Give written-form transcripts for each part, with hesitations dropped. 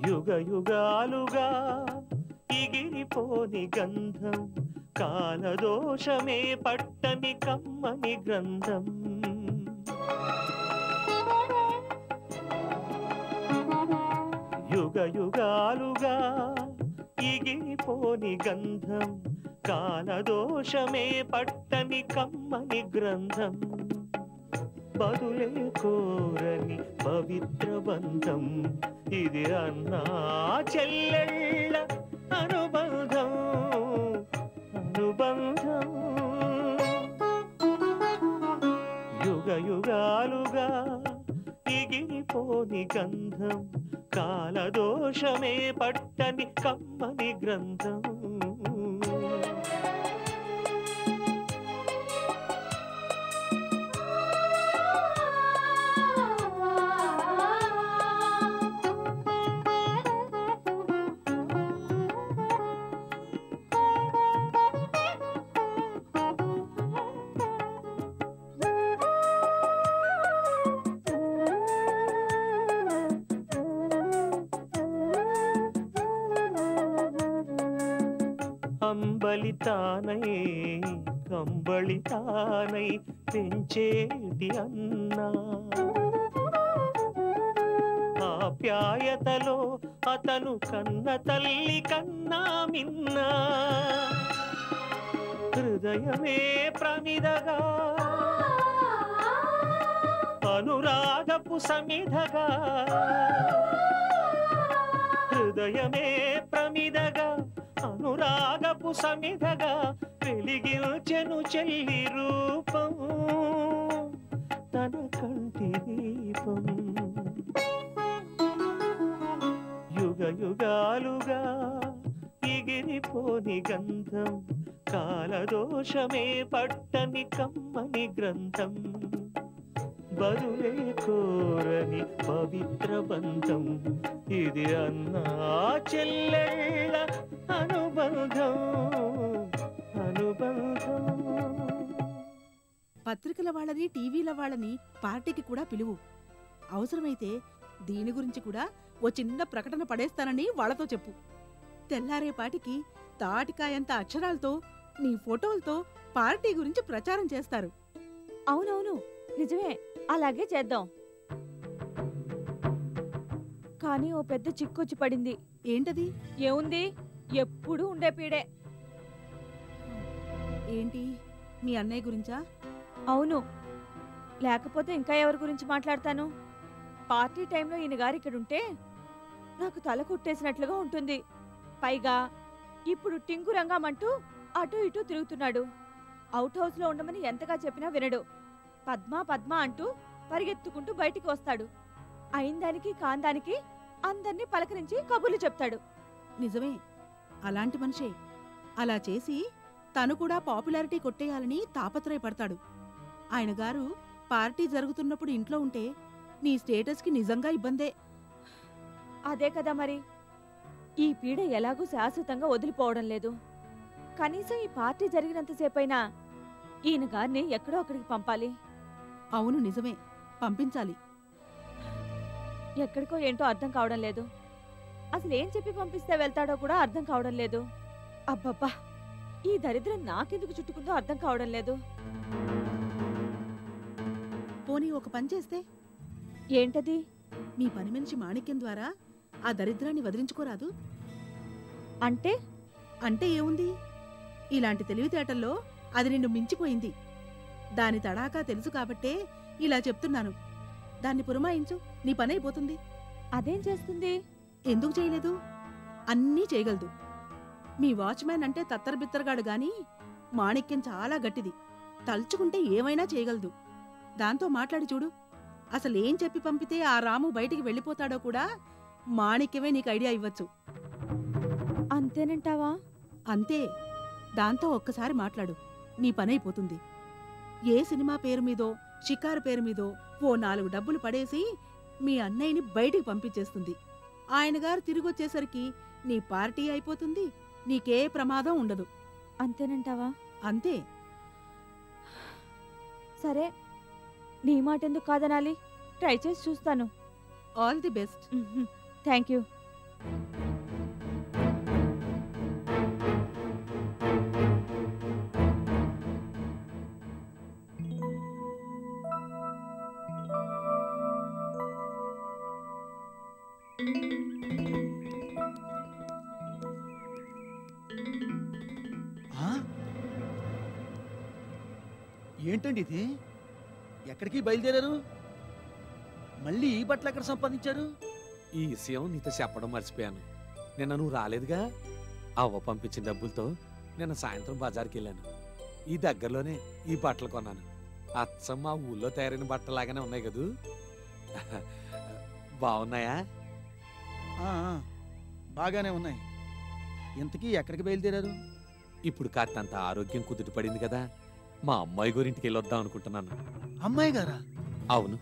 యుగ యుగాలుగా ఎగిరిపోని గంధం, కాలదోషమే పట్టని కమ్మని గ్రంథం. యుగ యుగాలుగా ఎగిరిపోని గంధం, కాలదోషమే పట్టని కమ్మని గ్రంథం. బదులే కోరని పవిత్ర బంధం, ఇది అన్నా చెల్లెళ్ళ అనుబంధం. అనుబంధం యుగ యుగాలుగా ఎగిరిపోని గంధం, కాలదోషమే పట్టని కమ్మని గ్రంథం. అంబలితానై కంబళితానై పెంచేటి అన్నా, ఆప్యాయతలో అతను కన్న తల్లి కన్నా మిన్నా. హృదయమే ప్రమిదగా అనురాగపు సమిధగా, హృదయమే ప్రమిదగా అనురాగపు సమిధగా వెలిగించెను చెల్లి రూపం, తన కంటి దీపం. యుగ యుగాలుగా ఎగిరిపోని గంధం, కాలదోషమే పట్టని కమ్మని గ్రంథం. బదులే కోరని పవిత్ర బంధం, ఇది అన్నా చెల్లెళ్ళ అనుబంధం. అనుబంధం. పత్రికల వాళ్ళని టీవీల వాళ్ళని పార్టీకి కూడా పిలువు. అవసరమైతే దీని గురించి కూడా ఓ చిన్న ప్రకటన పడేస్తానని వాళ్లతో చెప్పు. తెల్లారేపాటికి తాటికాయంత అక్షరాలతో నీ ఫోటోలతో పార్టీ గురించి ప్రచారం చేస్తారు. అవునవును, నిజమే, అలాగే చేద్దాం. కానీ ఓ పెద్ద చిక్కొచ్చి పడింది. ఏంటది? ఏముంది, ఎప్పుడూ ఉండే పీడే. ఏంటి, మీ అన్నయ్య గురించా? అవును, లేకపోతే ఇంకా ఎవరి గురించి మాట్లాడతాను? పార్టీ టైంలో ఈయన గారు ఇక్కడుంటే నాకు తల కొట్టేసినట్లుగా ఉంటుంది. పైగా ఇప్పుడు టింగురంగమంటూ అటు ఇటు తిరుగుతున్నాడు. అవుట్ హౌస్ లో ఉండమని ఎంతగా చెప్పినా వినడు. పద్మా పద్మా అంటూ పరిగెత్తుకుంటూ బయటికి వస్తాడు. అయిందానికి కాందానికి అందర్నీ పలకరించి కబుర్లు చెప్తాడు. నిజమే, అలాంటి మనిషే. అలా చేసి తను కూడా పాపులారిటీ కొట్టేయాలని తాపత్రయపడతాడు. ఆయన గారు పార్టీ జరుగుతున్నప్పుడు ఇంట్లో ఉంటే నీ స్టేటస్కి నిజంగా ఇబ్బందే. అదే కదా మరి. ఈ పీడ ఎలాగూ శాశ్వతంగా వదిలిపోవడం లేదు. కనీసం ఈ పార్టీ జరిగినంతసేపైనా ఈయన గారిని ఎక్కడో అక్కడికి పంపాలి. అవును, నిజమే, పంపించాలి. ఎక్కడికో ఏంటో అర్థం కావడం లేదు. అసలు ఏం చెప్పి పంపిస్తే వెళ్తాడో కూడా అర్థం కావడం లేదు. అబ్బబ్బా, ఈ దరిద్రం నాకెందుకు చుట్టుకుందో అర్థం కావడం లేదు. పోనీ ఒక పని చేస్తే? ఏంటది? మీ పని మనిషి మాణిక్యం ద్వారా ఆ దరిద్రాన్ని వదిలించుకోరాదు? అంటే? అంటే ఏముంది, ఇలాంటి తెలివితేటల్లో అది నిన్ను మించిపోయింది. దాని తడాకా తెలుసు కాబట్టే ఇలా చెప్తున్నాను. దాన్ని పురమాయించు, నీ పనైపోతుంది. అదేం చేస్తుంది? ఎందుకు చేయలేదు? అన్నీ చేయగలదు. మీ వాచ్మ్యాన్ అంటే తత్తరబిత్తరగాడు గాని మాణిక్యం చాలా గట్టిది. తలుచుకుంటే ఏమైనా చేయగలదు. దాంతో మాట్లాడి చూడు. అసలేం చెప్పి పంపితే ఆ రాము బయటికి వెళ్ళిపోతాడో కూడా మాణిక్యమే నీకు ఐడియా ఇవ్వచ్చు. అంతేనంటావా? అంతే. దాంతో ఒక్కసారి మాట్లాడు, నీ పనైపోతుంది. ఏ సినిమా పేరు మీదో షికారు పేరు మీదో ఓ 4 డబ్బులు పడేసి మీ అన్నయ్యని బయటికి పంపించేస్తుంది. ఆయన గారు తిరిగొచ్చేసరికి నీ పార్టీ అయిపోతుంది, నీకే ప్రమాదం ఉండదు. అంతేనంటావా? అంతే. సరే, నీ మాట ఎందుకు కాదనాలి? ట్రై చేసి చూస్తాను. All the best. Thank you. ఏంటండి ఇది? ఎక్కడికి బయలుదేరారు? మళ్ళీ ఈ బట్టలు ఎక్కడ సంపాదించారు? ఈ విషయం నీతో చెప్పడం మర్చిపోయాను. నిన్న నువ్వు రాలేదుగా, అవ్వ పంపించిన డబ్బులతో నిన్న సాయంత్రం బజార్కి వెళ్ళాను. ఈ దగ్గరలోనే ఈ బట్టలు కొన్నాను. అచ్చం మా ఊళ్ళో తయారైన బట్టలాగానే ఉన్నాయి కదూ. బాగున్నాయా? ఆ, బాగానే ఉన్నాయి. ఇంతకీ ఎక్కడికి బయలుదేరారు? ఇప్పుడు కాస్తంత ఆరోగ్యం కుదుటపడింది కదా, మా అమ్మాయి గురింటికి వెళ్ళొద్దాం అనుకుంటున్నాను. అమ్మాయి గారా? అవును.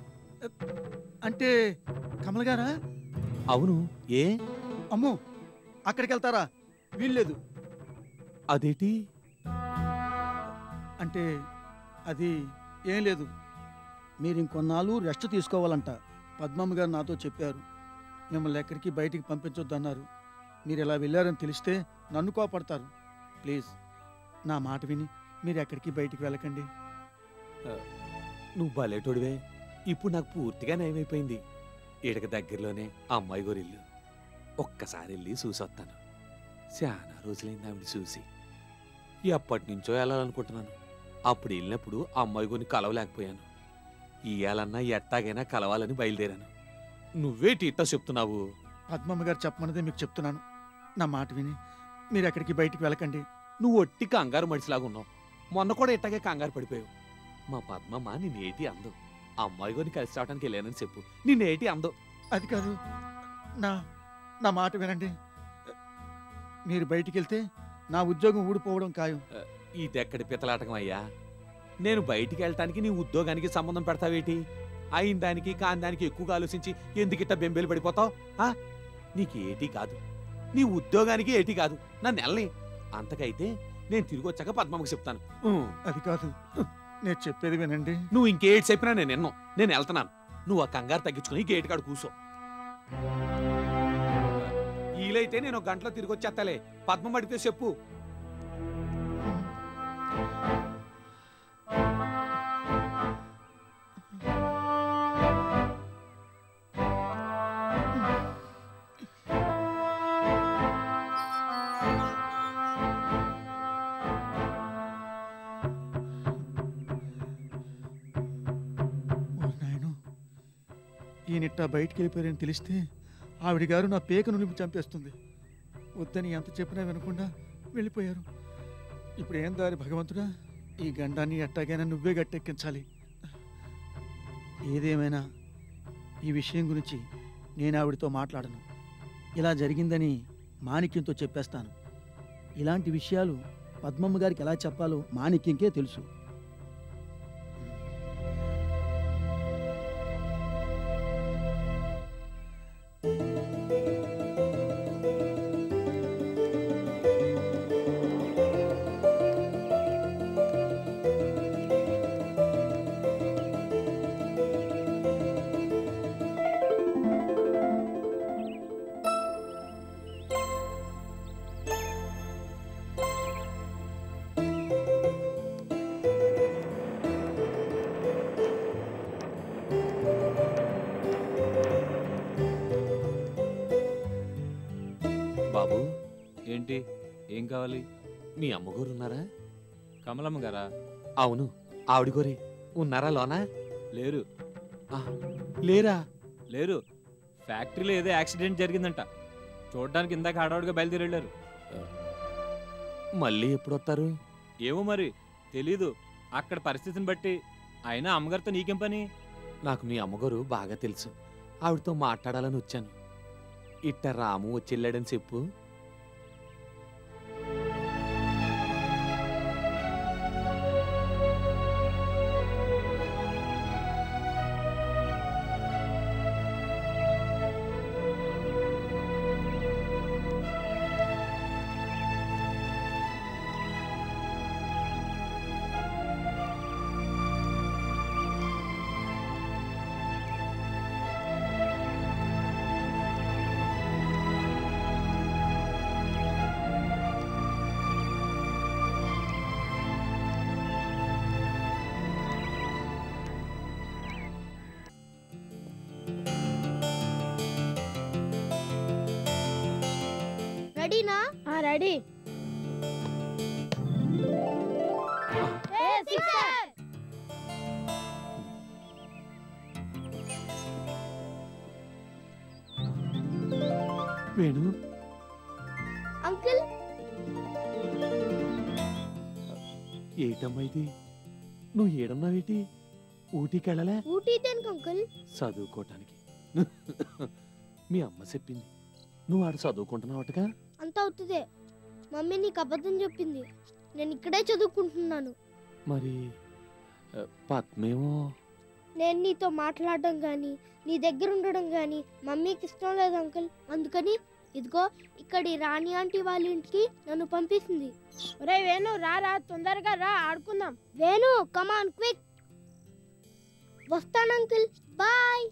అంటే కమల్ గారా? అవును. ఏ? అమ్మో, అక్కడికి వెళ్తారా? వీల్లేదు. అదేంటి? అంటే అది ఏం లేదు, మీరు ఇంకొన్నాళ్ళు రెస్ట్ తీసుకోవాలంట. పద్మమ్మ గారు నాతో చెప్పారు. మిమ్మల్ని ఎక్కడికి బయటికి పంపించొద్దన్నారు. మీరు ఇలా వెళ్ళారని తెలిస్తే నన్ను కోపడతారు. ప్లీజ్ నా మాట విని మీరు ఎక్కడికి బయటికి వెళ్ళకండి. నువ్వు బలేటోడివే. ఇప్పుడు నాకు పూర్తిగా నయమైపోయింది. ఈడకి దగ్గరలోనే అమ్మాయి గోరిల్లు. ఒక్కసారి వెళ్ళి చూసొస్తాను. చాలా రోజులైంది ఆవిడ చూసి. ఎప్పటి నుంచో వెళ్ళాలనుకుంటున్నాను. అప్పుడు వెళ్ళినప్పుడు అమ్మాయి గోని కలవలేకపోయాను. ఇయ్యాలన్నా ఎట్టాగైనా కలవాలని బయలుదేరాను. నువ్వేటి ఇట్టా చెప్తున్నావు? పద్మమ్మ గారు చెప్పమన్నదే మీకు చెప్తున్నాను. నా మాట విని మీరు ఎక్కడికి బయటికి వెళ్ళకండి. నువ్వు ఒట్టి కంగారు మడిసిలాగా ఉన్నావు. మొన్న కూడా ఇట్టాగే కంగారు పడిపోయావు. మా పద్మమ్మ నిన్నేటి అందో. అమ్మాయి గోని కలిసి రావడానికి వెళ్ళానని చెప్పు. నిన్నేటి అందో. అది కాదు, నా నా మాట వినండి. మీరు బయటికి వెళ్తే నా ఉద్యోగం ఊడిపోవడం ఖాయం. ఇదెక్కడి పితలాటకం అయ్యా? నేను బయటికి వెళ్ళటానికి నీ ఉద్యోగానికి సంబంధం పెడతావేటి? అయిన దానికి కాని దానికి ఎక్కువగా ఆలోచించి ఎందుకిట్ట బెంబేలు పడిపోతావు? నీకేటి కాదు, నీ ఉద్యోగానికి ఏటి కాదు, నన్ను వెళ్ళని. అంతకైతే నేను తిరిగి వచ్చాక పద్మమ్మకి చెప్తాను. అది కాదు, నేను చెప్పేది వినండి. నువ్వు ఇంకేటి చెప్పినా నేను విన్నాను. నేను వెళ్తున్నాను. నువ్వు ఆ కంగారు తగ్గించుకుని గేటు కాడు కూసో. వీలైతే నేను ఒక గంటలో తిరిగి వచ్చేస్తాలే. పద్మమ్మ అడిగితే చెప్పు. ఈయనిట్టా బయటికి వెళ్ళిపోయారని తెలిస్తే ఆవిడ గారు నా పేకను నిలిపి చంపేస్తుంది. వద్దని ఎంత చెప్పినా వినకుండా వెళ్ళిపోయారు. ఇప్పుడు ఏం దారి భగవంతుడా? ఈ గండాన్ని ఎట్టాగైనా నువ్వే గట్టెక్కించాలి. ఏదేమైనా ఈ విషయం గురించి నేను ఆవిడతో మాట్లాడను. ఇలా జరిగిందని మాణిక్యంతో చెప్పేస్తాను. ఇలాంటి విషయాలు పద్మమ్మ గారికి ఎలా చెప్పాలో మాణిక్యంకే తెలుసు. బాబు, ఏంటి? ఏం కావాలి? మీ అమ్మగారు ఉన్నారా? కమలమ్మ గారా? అవును, ఆవిడ గోరి ఉన్నారా లోనా? లేరు. లేరా? లేరు. ఫ్యాక్టరీలో ఏదో యాక్సిడెంట్ జరిగిందంట. చూడడానికి ఇందాక హడావుడిగా బయలుదేరి వెళ్ళారు. మళ్ళీ ఎప్పుడొస్తారు? ఏమో మరి తెలీదు. అక్కడ పరిస్థితిని బట్టి. అయినా అమ్మగారితో నీకేం పని? నాకు మీ అమ్మగారు బాగా తెలుసు. ఆవిడతో మాట్లాడాలని వచ్చాను. ఇట్ట రాము వచ్చెళ్ళాడని చెప్పు. రెడీనా? రెడీ. వేణు అంకుల్ ఏటమ్మా ఇది? నువ్వు ఏడన్నావేటి? ఊటీకి వెళ్ళలే? ఊటీ దేనికి అంకుల్? చదువుకోవటానికి. మీ అమ్మ చెప్పింది నువ్వు ఆడ చదువుకుంటున్నావటగా. అంత అవుతుందే. మమ్మీ నీకు అబద్ధం చెప్పింది. నేను ఇక్కడే చదువుకుంటున్నాను. మరి పద్మేమో? నేను నీతో మాట్లాడడం గాని నీ దగ్గర ఉండడం గాని మమ్మీకి ఇష్టం లేదు అంకుల్. అందుకని ఇదిగో ఇక్కడ ఈ రాణి ఆంటీ వాళ్ళ ఇంటికి నన్ను పంపిస్తుంది. ఒరే వేణు రా తొందరగా రా ఆడుకుందాం. Venu come on quick. వస్తాను అంకుల్. బాయ్.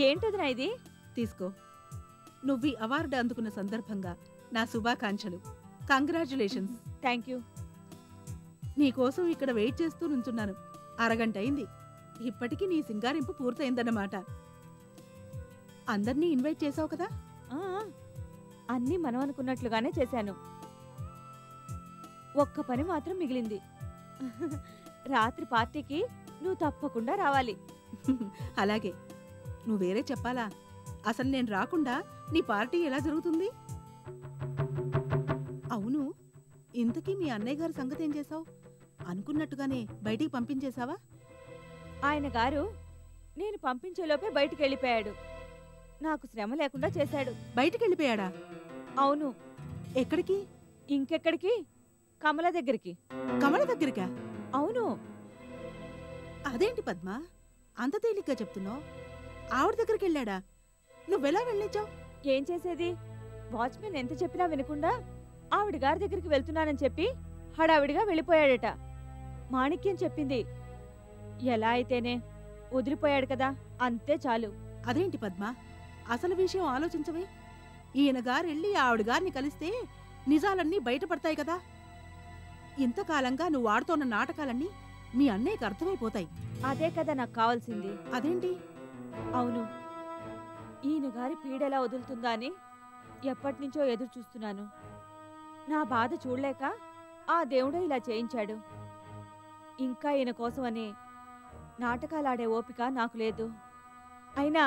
ఏంటదినా ఇది? తీసుకో. నువ్వు ఈ అవార్డు అందుకున్న సందర్భంగా నా శుభాకాంక్షలు. కంగ్రాచులేషన్స్. Thank you. నీకోసం ఇక్కడ వెయిట్ చేస్తూ నుంచున్నాను. అరగంట అయింది. ఇప్పటికీ నీ సింగారింపు పూర్తయిందన్నమాట. అందర్నీ ఇన్వైట్ చేసావు కదా? అన్నీ మనం అనుకున్నట్లుగానే చేశాను. ఒక్క పని మాత్రం మిగిలింది. రాత్రి పార్టీకి నువ్వు తప్పకుండా రావాలి. అలాగే. నువ్వు వేరే చెప్పాలా? అసలు నేను రాకుండా నీ పార్టీ ఎలా జరుగుతుంది? అవును, ఇంతకీ మీ అన్నయ్య గారి సంగతి ఏం చేశావు? అనుకున్నట్టుగానే బయటికి పంపించేశావా? ఆయన గారు నేను పంపించేలోపే బయటికి వెళ్ళిపోయాడు. నాకు శ్రమ లేకుండా చేశాడు. బయటికి వెళ్ళిపోయాడా? అవును. ఎక్కడికి? ఇంకెక్కడికి? కమల దగ్గరికి. కమల దగ్గరికా? అవును. అదేంటి పద్మ, అంత తేలిగ్గా చెప్తున్నావు? ఆవిడ దగ్గరికి వెళ్ళాడా? నువ్వెలా వెళ్ళించావు? ఏం చేసేది? వాచ్మెన్ ఎంత చెప్పినా వినకుండా ఆవిడ గారి దగ్గరికి వెళ్తున్నానని చెప్పి హడావిడిగా వెళ్ళిపోయాడట. మాణిక్యం చెప్పింది. ఎలా అయితేనే వదిలిపోయాడు కదా, అంతే చాలు. అదేంటి పద్మ, అసలు విషయం ఆలోచించవే? ఈయన గారెళ్ళి ఆవిడ గారిని కలిస్తే నిజాలన్నీ బయటపడతాయి కదా. ఇంతకాలంగా నువ్వు ఆడుతోన్న నాటకాలన్నీ మీ అన్నయ్యకి అర్థమైపోతాయి. అదే కదా నాకు కావాల్సింది. అదేంటి? అవును, ఈయన గారి పీడెలా వదులుతుందా అని ఎప్పటినుంచో ఎదురు చూస్తున్నాను. నా బాధ చూడలేక ఆ దేవుడే ఇలా చేయించాడు. ఇంకా ఈయన కోసమని నాటకాలాడే ఓపిక నాకు లేదు. అయినా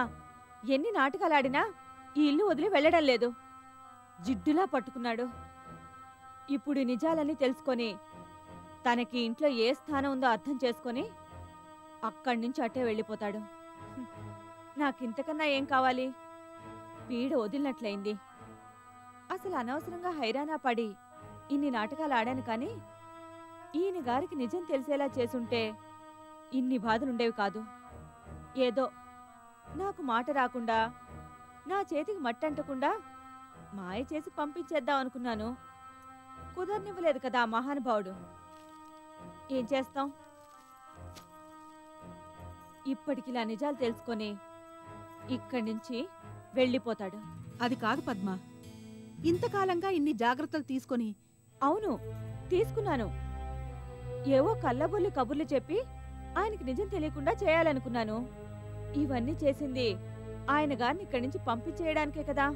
ఎన్ని నాటకాలాడినా ఈ ఇల్లు వదిలి వెళ్ళడం లేదు. జిడ్డులా పట్టుకున్నాడు. ఇప్పుడు నిజాలన్నీ తెలుసుకొని తనకి ఇంట్లో ఏ స్థానం ఉందో అర్థం చేసుకొని అక్కడి నుంచి అట్టే వెళ్ళిపోతాడు. నాకింతకన్నా ఏం కావాలి? పీడ వదిలినట్లయింది. అసలు అనవసరంగా హైరానా పడి ఇన్ని నాటకాలు ఆడాను. కానీ ఈయన గారికి నిజం తెలిసేలా చేసుంటే ఇన్ని బాధలుండేవి కాదు. ఏదో నాకు మాట రాకుండా, నా చేతికి మట్టంటకుండా మాయ చేసి పంపించేద్దాం అనుకున్నాను. కుదరనివ్వలేదు కదా ఆ మహానుభావుడు. ఏం చేస్తాం? ఇప్పటికిలా నిజాలు తెలుసుకొని ఇక్కడి నుంచి వెళ్ళిపోతాడు. అది కాదు పద్మ, ఇంతకాలంగా ఇన్ని జాగ్రత్తలు తీసుకొని. అవును, తీసుకున్నాను. ఏవో కళ్ళబొల్లి కబుర్లు చెప్పి ఆయనకి నిజం తెలియకుండా చేయాలనుకున్నాను. ఇవన్నీ చేసింది ఆయన గారిని ఇక్కడి నుంచి పంపించేయడానికే కదా.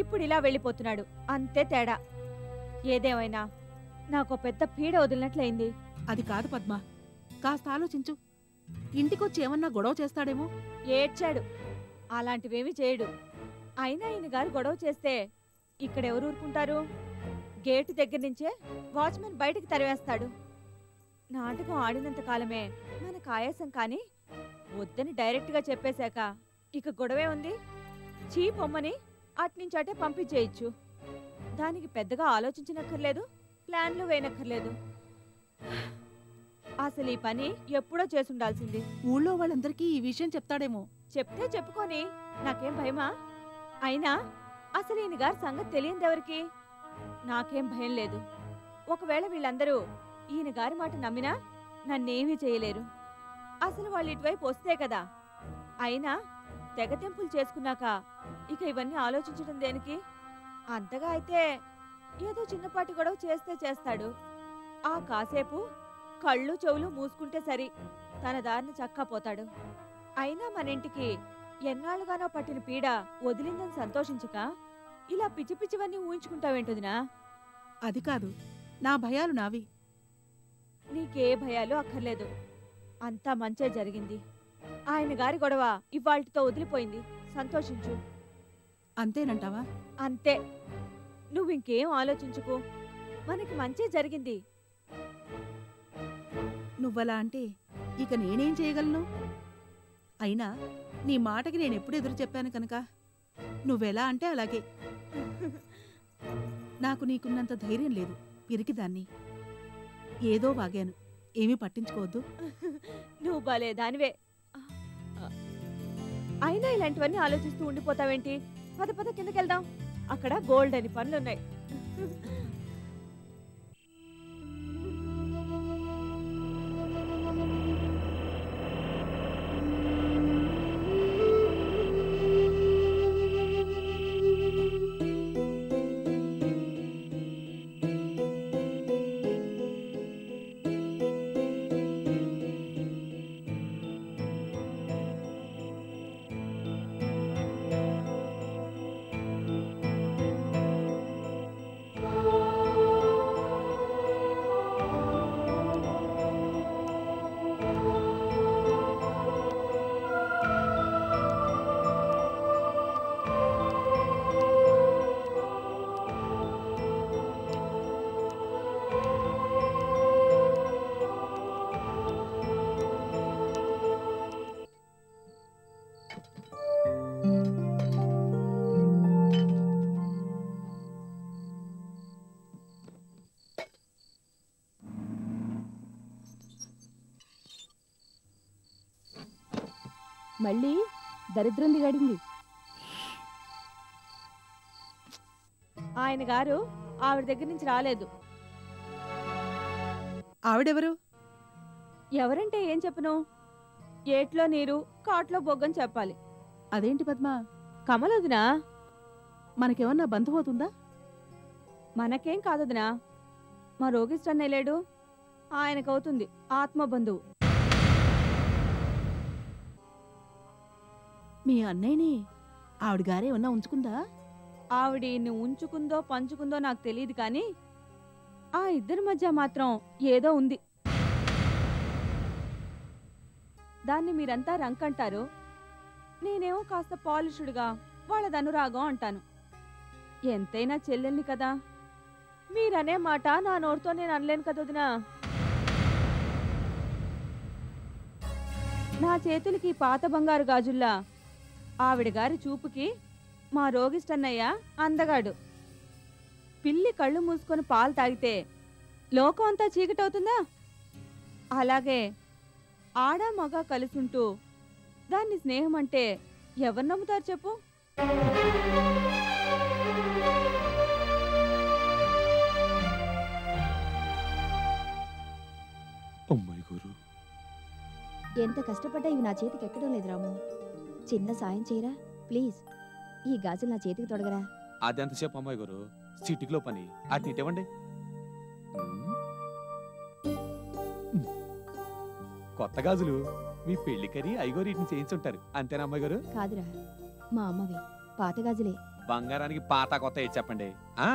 ఇప్పుడు ఇలా వెళ్ళిపోతున్నాడు, అంతే తేడా. ఏదేమైనా నాకు పెద్ద పీడ వదిలినట్లయింది. అది కాదు పద్మ, కాస్త ఆలోచించు. ఇంటికొచ్చి ఏమన్నా గొడవ చేస్తాడేమో. ఏడ్చాడు, అలాంటివేమీ చేయడు. అయినా ఈయన గారు గొడవ చేస్తే ఇక్కడెవరు ఊరుకుంటారు? గేటు దగ్గర నుంచే వాచ్మెన్ బయటికి తరివేస్తాడు. నాటకం ఆడినంత కాలమే మనకు ఆయాసం, కానీ వద్దని డైరెక్ట్గా చెప్పేశాక ఇక గొడవే ఉంది. చీ పొమ్మని అట్నుంచి అటే పంపించేయచ్చు. దానికి పెద్దగా ఆలోచించనక్కర్లేదు, ప్లాన్లు వేయనక్కర్లేదు. అసలు ఈ పని ఎప్పుడో చేసుండాల్సింది. ఊళ్ళో వాళ్ళందరికీ ఈ విషయం చెప్తాడేమో. చెప్తే చెప్పుకొని నాకేం భయమా? అయినా అసలు ఈయన గారి సంగతి తెలియనిదెవరికి? నాకేం భయం లేదు. ఒకవేళ వీళ్ళందరూ ఈయన గారి మాట నమ్మినా నన్నేమీ చేయలేరు. అసలు వాళ్ళు ఇటువైపు వస్తే కదా. అయినా తెగతెంపులు చేసుకున్నాక ఇక ఇవన్నీ ఆలోచించడం దేనికి? అంతగా అయితే ఏదో చిన్నపాటి గొడవ చేస్తే చేస్తాడు. ఆ కాసేపు కళ్ళు చెవులు మూసుకుంటే సరి, తన దారిని చక్కా పోతాడు. అయినా మన ఇంటికి ఎన్నాళ్ళుగానో పట్టిన పీడ వదిలిందని సంతోషించక ఇలా పిచ్చి పిచ్చివన్నీ ఊహించుకుంటావేంటదినా? అది కాదు, నా భయాలు నావి. నీకే భయాలు అక్కర్లేదు, అంతా మంచే జరిగింది. ఆయన గారి గొడవ ఇవాళ్టితో వదిలిపోయింది, సంతోషించు. అంతేనంటావా? అంతే, నువ్వింకేం ఆలోచించుకో, మనకి మంచే జరిగింది. నువ్వలా అంటే ఇక నేనేం చేయగలను? అయినా నీ మాటకి నేనెప్పుడు ఎదురు చెప్పాను కనుక నువ్వెలా అంటే అలాగే. నాకు నీకున్నంత ధైర్యం లేదు, పిరికిదాన్ని. ఏదో వాగాను, ఏమీ పట్టించుకోవద్దు. నువ్వు భలే దానివే. అయినా ఇలాంటివన్నీ ఆలోచిస్తూ ఉండిపోతావేంటి? పద పద కిందకెళ్దాం, అక్కడ గోల్డ్ అని పనులున్నాయి. మళ్ళీ దరిద్రం దిగడింది. ఆయన గారు ఆవిడ దగ్గర నుంచి రాలేదు. ఆవిడెవరు? ఎవరంటే ఏం చెప్పను? ఏట్లో నీరు కాట్లో బొగ్గని చెప్పాలి. అదేంటి పద్మ, కమలదునా? మనకేమన్నా బంధువుతుందా? మనకేం కాదదునా, మా రోగిష్టన్నే లేడు, ఆయనకవుతుంది ఆత్మబంధువు. మీ అన్నయ్యని ఆవిడ గారే ఏమన్నా ఉంచుకుందా? ఆవిడ ఉంచుకుందో పంచుకుందో నాకు తెలియదు, కానీ ఆ ఇద్దరి మధ్య మాత్రం ఏదో ఉంది. దాన్ని మీరంతా రంకంటారు, నేనేమో కాస్త పాలిషుడుగా వాళ్ళది అనురాగం అంటాను. ఎంతైనా చెల్లెల్ని కదా. మీరనే మాట నా నోటితో నేను అనలేను కదొదినా. నా చేతులకి పాత బంగారు గాజుల్లా ఆవిడ గారి చూపుకి మా రోగిష్టన్నయ్య అందగాడు. పిల్లి కళ్ళు మూసుకొని పాలు తాగితే లోకం అంతా చీకటవుతుందా? అలాగే ఆడ మగ కలిసుంటూ దాన్ని స్నేహం అంటే ఎవరు నమ్ముతారు చెప్పు? అమ్మాయి గురు, ఎంత కష్టపడ్డా ఇవి నా చేతికి ఎక్కడం లేదు రాము. చిన్న సాయం చేయరా ప్లీజ్. ఈ గాజులు నా చేతికి తొడగరా. అదెంతసేపు అమ్మాయి గురు, సిటీలో పని. అటు ఇవ్వండి. కొత్త గాజులు మీ పెళ్లికని అయ్యగారు వీటిని చేయించుంటారు అంతేనా అమ్మాయి గారు? కాదురా, మా అమ్మవి పాత గాజులే. బంగారానికి పాత కొత్త ఏది చెప్పండి. ఆ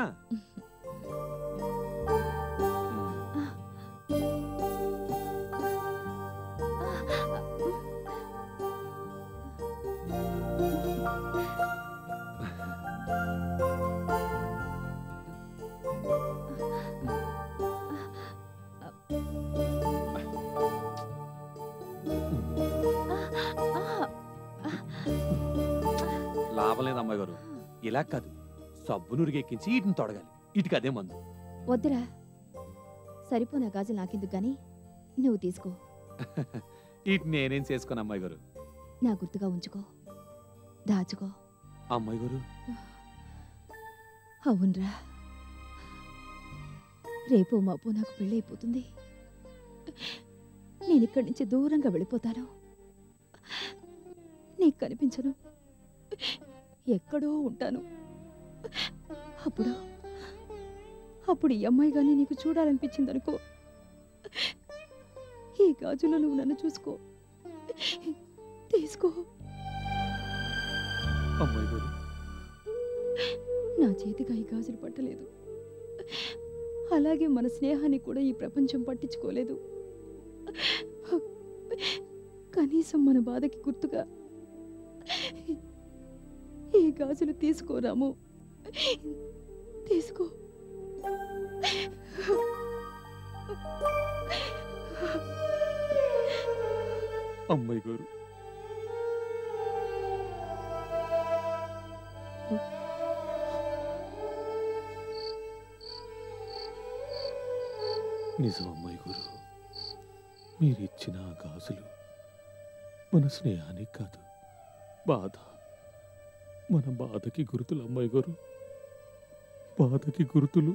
లాభం లేదు అమ్మాయి గారు. ఇలా కాదు, సబ్బు నురిగెక్కించి వీటిని తొడగాలి. ఇటుకి అదే మందు. వద్దురా, సరిపోనా గాజులు నాకెందుకు గాని, నువ్వు తీసుకో. వీటిని నేనేం చేసుకోను అమ్మాయి గారు. నా గుర్తుగా ఉంచుకో, దాచుకో. అమ్మాయి గారు, అవునరా, రేపు మాపు నాకు పెళ్ళైపోతుంది. నేను ఇక్కడి నుంచి దూరంగా వెళ్ళిపోతాను. నీకు కనిపించను, ఎక్కడో ఉంటాను. అప్పుడు ఈ అమ్మాయి గాని నీకు చూడాలనిపించిందనుకో, ఈ గాజులో నువ్వు నన్ను చూసుకో, తీసుకో. అమ్మాయి గారు, నా చేతిగా ఈ గాజులు పట్టలేదు, అలాగే మన స్నేహాన్ని కూడా ఈ ప్రపంచం పట్టించుకోలేదు. కనీసం మన బాధకి గుర్తుగా ఈ గాజులు తీసుకోరాము, తీసుకో. అమ్మాయి గారు, నిజం అమ్మాయి గారు, మీరిచ్చిన ఆ గాజులు మన స్నేహానికి కాదు, బాధ, మన బాధకి గుర్తులు అమ్మాయి గారు, బాధకి గుర్తులు.